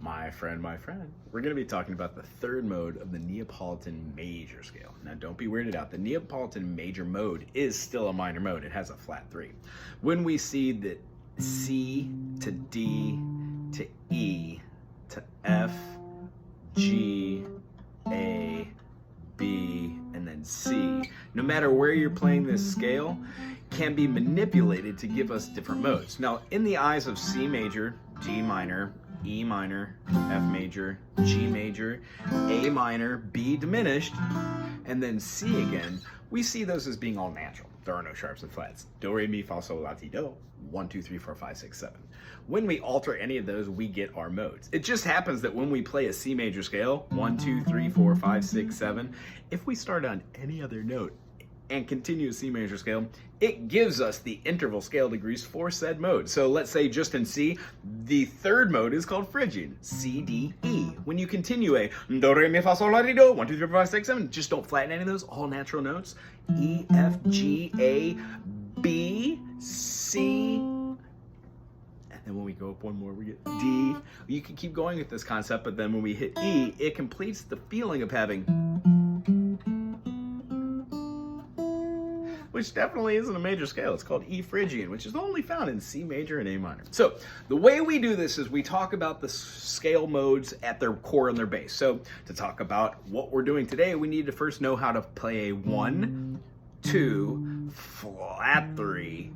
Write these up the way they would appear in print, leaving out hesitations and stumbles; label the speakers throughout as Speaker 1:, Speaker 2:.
Speaker 1: my friend, we're going to be talking about the third mode of the Neapolitan major scale. Now, don't be weirded out. The Neapolitan major mode is still a minor mode. It has a flat 3. When we see that C to D to E to F, G, A, B, and then C, no matter where you're playing this scale, can be manipulated to give us different modes. Now, in the eyes of C major, D minor, E minor, F major, G major, A minor, B diminished, and then C again, we see those as being all natural. There are no sharps and flats. Do, re, mi, fa, sol, la, ti, do. 1, 2, 3, 4, 5, 6, 7. When we alter any of those, we get our modes. It just happens that when we play a C major scale, 1, 2, 3, 4, 5, 6, 7, if we start on any other note and continue a C major scale, it gives us the interval scale degrees for said mode. So let's say just in C, the third mode is called Phrygian, C, D, E. When you continue a do, re, mi, fa, sol, la, ti, do, 1, 2, 3, 4, 5, 6, 7, just don't flatten any of those, all natural notes. E, F, G, A, B, C, and then when we go up one more, we get D. You can keep going with this concept, but then when we hit E, it completes the feeling of having, which definitely isn't a major scale. It's called E Phrygian, which is only found in C major and A minor. So the way we do this is we talk about the scale modes at their core and their base. So to talk about what we're doing today, we need to first know how to play a 1, 2, flat 3,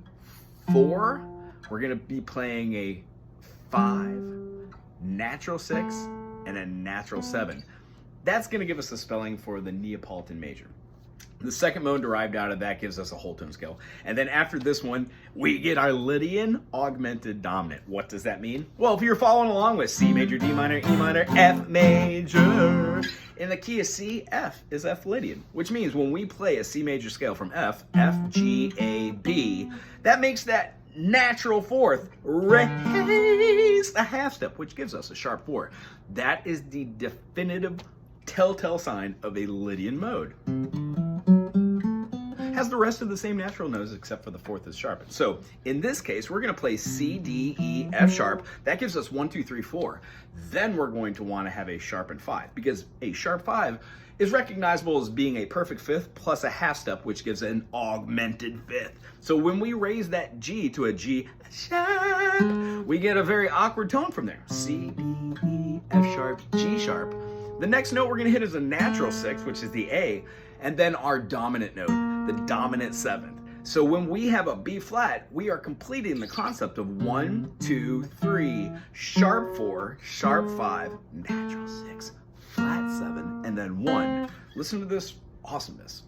Speaker 1: 4. We're gonna be playing a 5, natural 6, and a natural 7. That's gonna give us the spelling for the Neapolitan major. The second mode derived out of that gives us a whole tone scale. And then after this one, we get our Lydian Augmented Dominant. What does that mean? Well, if you're following along with C major, D minor, E minor, F major, in the key of C, F is F Lydian, which means when we play a C major scale from F, F, G, A, B, that makes that natural fourth raise a half step, which gives us a sharp 4. That is the definitive telltale sign of a Lydian mode. Has the rest of the same natural notes except for the fourth is sharpened. So in this case, we're going to play C, D, E, F sharp. That gives us 1, 2, 3, 4. Then we're going to want to have a sharpened 5 because a sharp 5 is recognizable as being a perfect fifth plus a half step, which gives an augmented fifth. So when we raise that G to a G sharp, we get a very awkward tone from there. C, D, E, F sharp, G sharp. The next note we're going to hit is a natural 6, which is the A, and then our dominant note, the dominant 7th. So when we have a B flat, we are completing the concept of 1, 2, 3, sharp 4, sharp 5, natural 6, flat 7, and then 1. Listen to this awesomeness.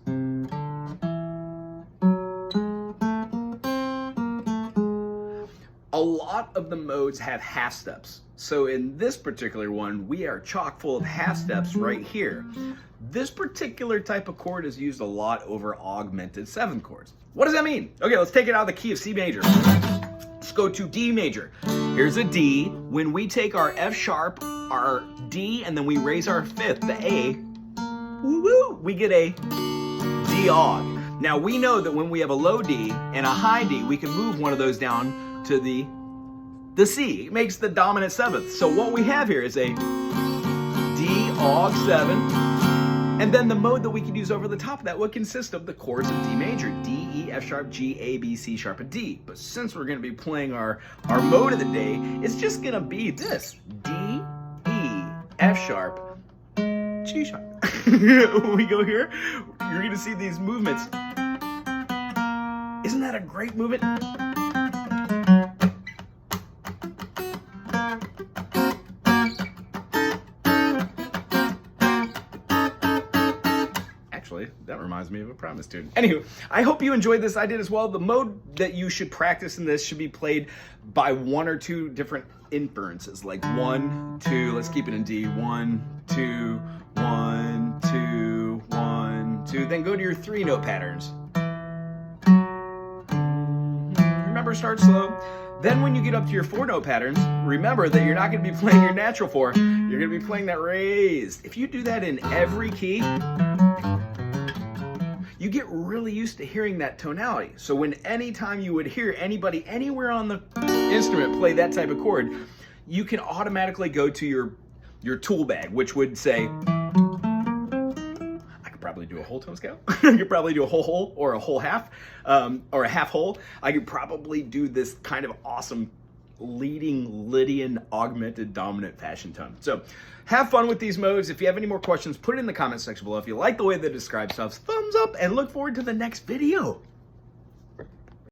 Speaker 1: A lot of the modes have half steps. So in this particular one, we are chock full of half steps right here. This particular type of chord is used a lot over augmented 7th chords. What does that mean? Okay, let's take it out of the key of C major. Let's go to D major. Here's a D. When we take our F sharp, our D, and then we raise our fifth, the A, woo-woo, we get a D aug. Now we know that when we have a low D and a high D, we can move one of those down to the C. It makes the dominant 7th. So what we have here is a D aug 7, and then the mode that we can use over the top of that would consist of the chords of D major, D, E, F sharp, G, A, B, C sharp, and D. But since we're going to be playing our mode of the day, it's just going to be this: D, E, F sharp, G sharp. When we go here, you're going to see these movements. Isn't that a great movement? That reminds me of a promise tune. Anywho, I hope you enjoyed this. I did as well. The mode that you should practice in this should be played by 1 or 2 different inferences, like 1, 2, let's keep it in D, 1, 2, 1, 2, 1, 2, then go to your 3 note patterns. Remember, start slow. Then when you get up to your 4 note patterns, remember that you're not going to be playing your natural 4, you're going to be playing that raised. If you do that in every key, you get really used to hearing that tonality. So when anytime you would hear anybody anywhere on the instrument play that type of chord, you can automatically go to your tool bag, which would say, probably do a whole tone scale. I could probably do a whole whole or a whole half, or a half whole. I could probably do this kind of awesome leading Lydian augmented dominant fashion tone. So have fun with these modes. If you have any more questions, put it in the comment section below. If you like the way they describe stuff, thumbs up, and look forward to the next video.